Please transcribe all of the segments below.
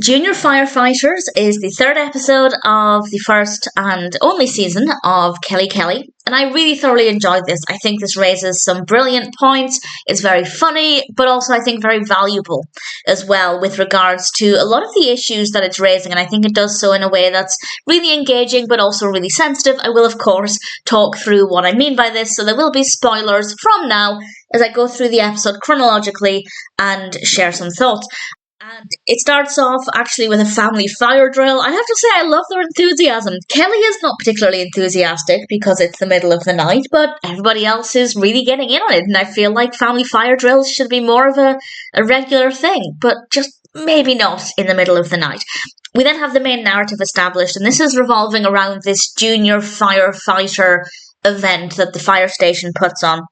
Junior Firefighters is the third episode of the first and only season of Kelly Kelly, and I really thoroughly enjoyed this. I think this raises some brilliant points. It's very funny, but also I think very valuable as well with regards to a lot of the issues that it's raising, and I think it does so in a way that's really engaging but also really sensitive. I will, of course, talk through what I mean by this, so there will be spoilers from now as I go through the episode chronologically and share some thoughts. And it starts off actually with a family fire drill. I have to say, I love their enthusiasm. Kelly is not particularly enthusiastic because it's the middle of the night, but everybody else is really getting in on it. And I feel like family fire drills should be more of a regular thing, but just maybe not in the middle of the night. We then have the main narrative established, and this is revolving around this junior firefighter event that the fire station puts on.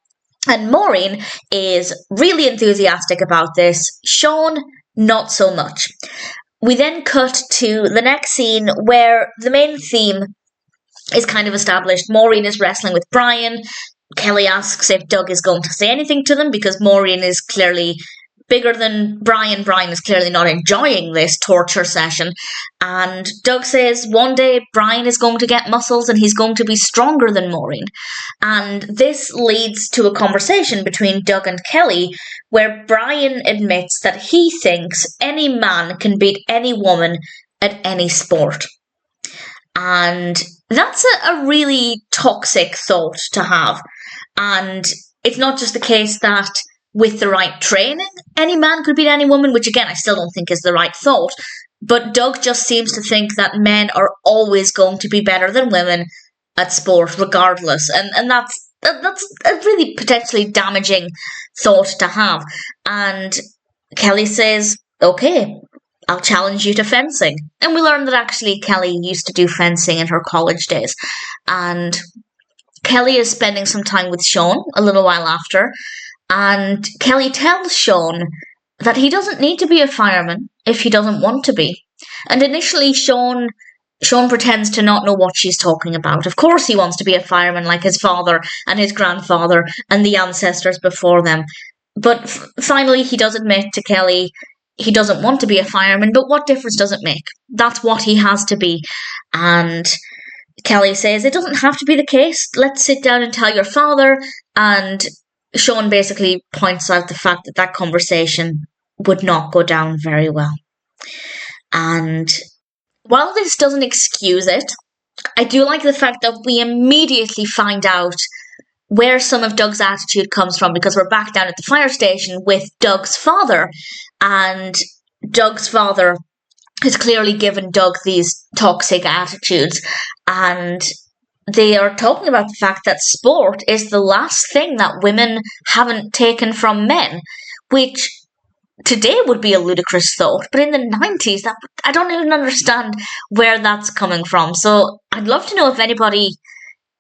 And Maureen is really enthusiastic about this. Sean, not so much. We then cut to the next scene where the main theme is kind of established. Maureen is wrestling with Brian. Kelly asks if Doug is going to say anything to them because Maureen is clearly bigger than Brian. Brian is clearly not enjoying this torture session. And Doug says one day Brian is going to get muscles and he's going to be stronger than Maureen. And this leads to a conversation between Doug and Kelly where Brian admits that he thinks any man can beat any woman at any sport. And that's a really toxic thought to have. And it's not just the case that with the right training, any man could beat any woman, which again, I still don't think is the right thought. But Doug just seems to think that men are always going to be better than women at sport, regardless. And that's a really potentially damaging thought to have. And Kelly says, okay, I'll challenge you to fencing. And we learn that actually Kelly used to do fencing in her college days. And Kelly is spending some time with Sean a little while after. And Kelly tells Sean that he doesn't need to be a fireman if he doesn't want to be. And initially Sean pretends to not know what she's talking about. Of course he wants to be a fireman like his father and his grandfather and the ancestors before them. But finally he does admit to Kelly he doesn't want to be a fireman, but what difference does it make? That's what he has to be. And Kelly says, it doesn't have to be the case. Let's sit down and tell your father. And Sean basically points out the fact that that conversation would not go down very well. And while this doesn't excuse it, I do like the fact that we immediately find out where some of Doug's attitude comes from because we're back down at the fire station with Doug's father. And Doug's father has clearly given Doug these toxic attitudes. And they are talking about the fact that sport is the last thing that women haven't taken from men, which today would be a ludicrous thought, but in the 90s, I don't even understand where that's coming from. So I'd love to know if anybody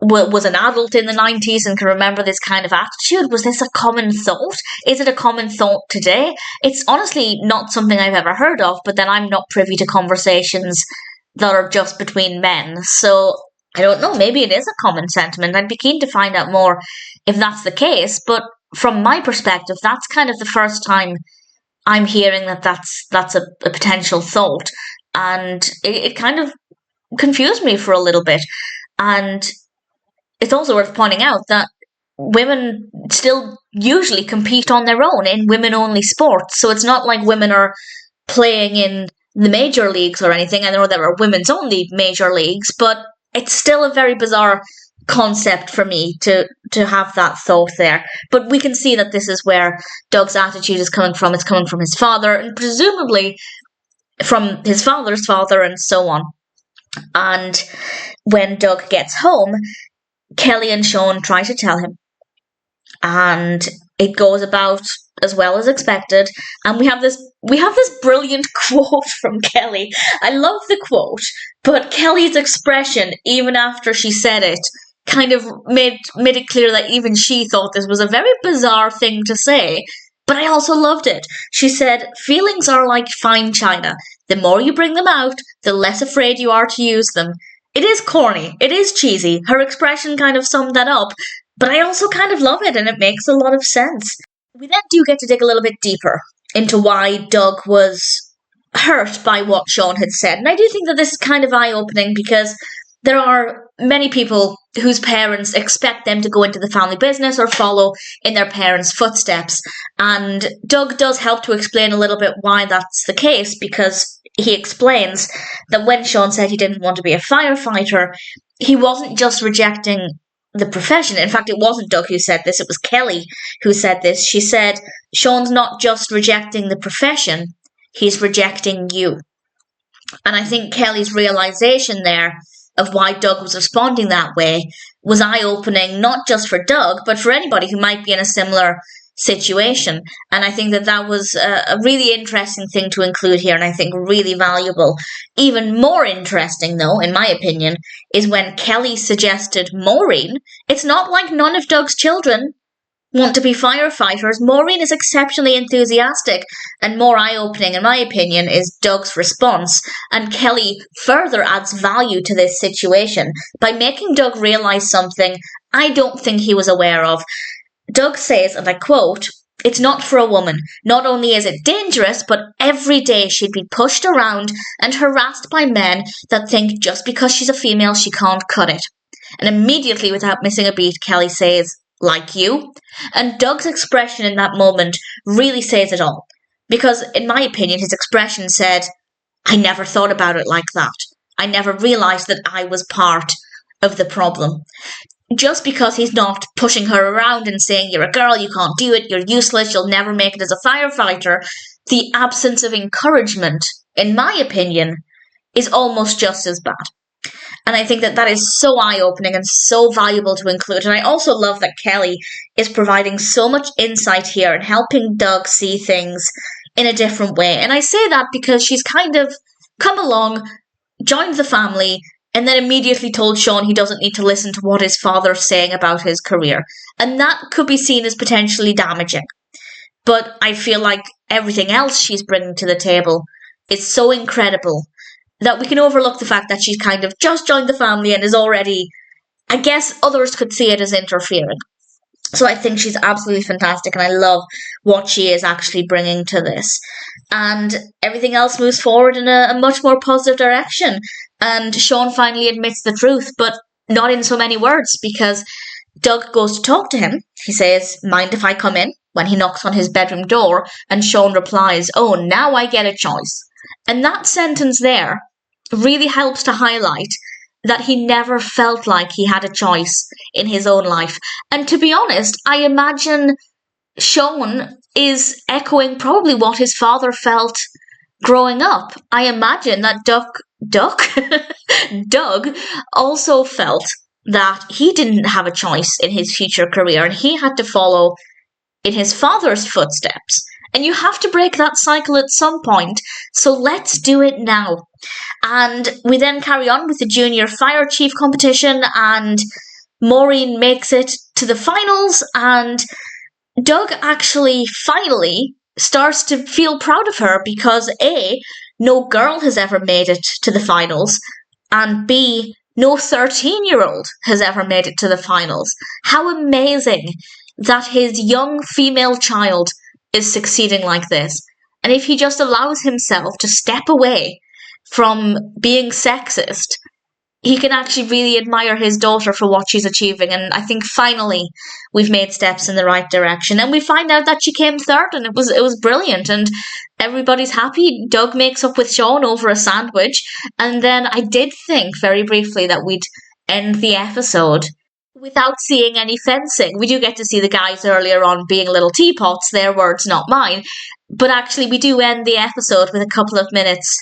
was an adult in the 90s and can remember this kind of attitude. Was this a common thought? Is it a common thought today? It's honestly not something I've ever heard of, but then I'm not privy to conversations that are just between men. So I don't know, maybe it is a common sentiment. I'd be keen to find out more if that's the case. But from my perspective, that's kind of the first time I'm hearing that that's a potential thought. And it kind of confused me for a little bit. And it's also worth pointing out that women still usually compete on their own in women-only sports. So it's not like women are playing in the major leagues or anything. I know there are women's-only major leagues, but it's still a very bizarre concept for me to have that thought there. But we can see that this is where Doug's attitude is coming from. It's coming from his father and presumably from his father's father and so on. And when Doug gets home, Kelly and Sean try to tell him. And it goes about as well as expected. And we have this brilliant quote from Kelly. I love the quote, but Kelly's expression, even after she said it, kind of made it clear that even she thought this was a very bizarre thing to say. But I also loved it. She said, feelings are like fine china. The more you bring them out, the less afraid you are to use them. It is corny. It is cheesy. Her expression kind of summed that up. But I also kind of love it, and it makes a lot of sense. We then do get to dig a little bit deeper into why Doug was hurt by what Sean had said. And I do think that this is kind of eye-opening because there are many people whose parents expect them to go into the family business or follow in their parents' footsteps. And Doug does help to explain a little bit why that's the case, because he explains that when Sean said he didn't want to be a firefighter, he wasn't just rejecting the profession. In fact, it wasn't Doug who said this, it was Kelly who said this. She said, Sean's not just rejecting the profession, he's rejecting you. And I think Kelly's realization there of why Doug was responding that way was eye-opening, not just for Doug, but for anybody who might be in a similar situation. And I think that that was a really interesting thing to include here, and I think really valuable. Even more interesting, though, in my opinion, is when Kelly suggested Maureen. It's not like none of Doug's children want to be firefighters. Maureen is exceptionally enthusiastic, and more eye-opening, in my opinion, is Doug's response. And Kelly further adds value to this situation by making Doug realise something I don't think he was aware of. Doug says, and I quote, "It's not for a woman. Not only is it dangerous, but every day she'd be pushed around and harassed by men that think just because she's a female she can't cut it." And immediately, without missing a beat, Kelly says, "Like you?" And Doug's expression in that moment really says it all. Because, in my opinion, his expression said, I never thought about it like that. I never realised that I was part of the problem. Just because he's not pushing her around and saying, you're a girl, you can't do it, you're useless, you'll never make it as a firefighter, the absence of encouragement, in my opinion, is almost just as bad. And I think that that is so eye-opening and so valuable to include. And I also love that Kelly is providing so much insight here and helping Doug see things in a different way. And I say that because she's kind of come along, joined the family, and then immediately told Sean he doesn't need to listen to what his father's saying about his career. And that could be seen as potentially damaging. But I feel like everything else she's bringing to the table is so incredible that we can overlook the fact that she's kind of just joined the family and is already, I guess others could see it as interfering. So I think she's absolutely fantastic, and I love what she is actually bringing to this. And everything else moves forward in a much more positive direction. And Sean finally admits the truth, but not in so many words, because Doug goes to talk to him. He says, "Mind if I come in?" when he knocks on his bedroom door, and Sean replies, "Oh, now I get a choice." And that sentence there really helps to highlight that he never felt like he had a choice in his own life. And to be honest, I imagine Sean is echoing probably what his father felt growing up. I imagine that Doug also felt that he didn't have a choice in his future career and he had to follow in his father's footsteps. And you have to break that cycle at some point, so let's do it now. And we then carry on with the junior fire chief competition, and Maureen makes it to the finals, and Doug actually finally starts to feel proud of her because A, no girl has ever made it to the finals, and B, no 13-year-old has ever made it to the finals. How amazing that his young female child is succeeding like this. And if he just allows himself to step away from being sexist, he can actually really admire his daughter for what she's achieving. And I think finally we've made steps in the right direction. And we find out that she came third, and it was brilliant. And everybody's happy. Doug makes up with Sean over a sandwich. And then I did think very briefly that we'd end the episode without seeing any fencing. We do get to see the guys earlier on being little teapots, their words, not mine. But actually we do end the episode with a couple of minutes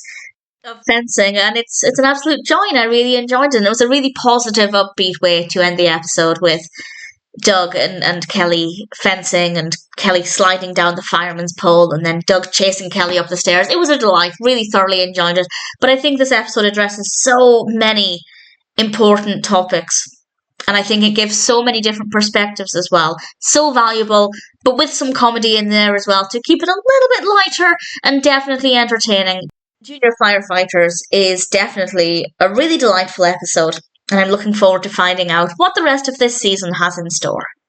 of fencing, and it's an absolute joy, and I really enjoyed it. And it was a really positive, upbeat way to end the episode with Doug and Kelly fencing, and Kelly sliding down the fireman's pole, and then Doug chasing Kelly up the stairs. It was a delight, really thoroughly enjoyed it. But I think this episode addresses so many important topics, and I think it gives so many different perspectives as well. So valuable, but with some comedy in there as well to keep it a little bit lighter and definitely entertaining. Junior Firefighters is definitely a really delightful episode, and I'm looking forward to finding out what the rest of this season has in store.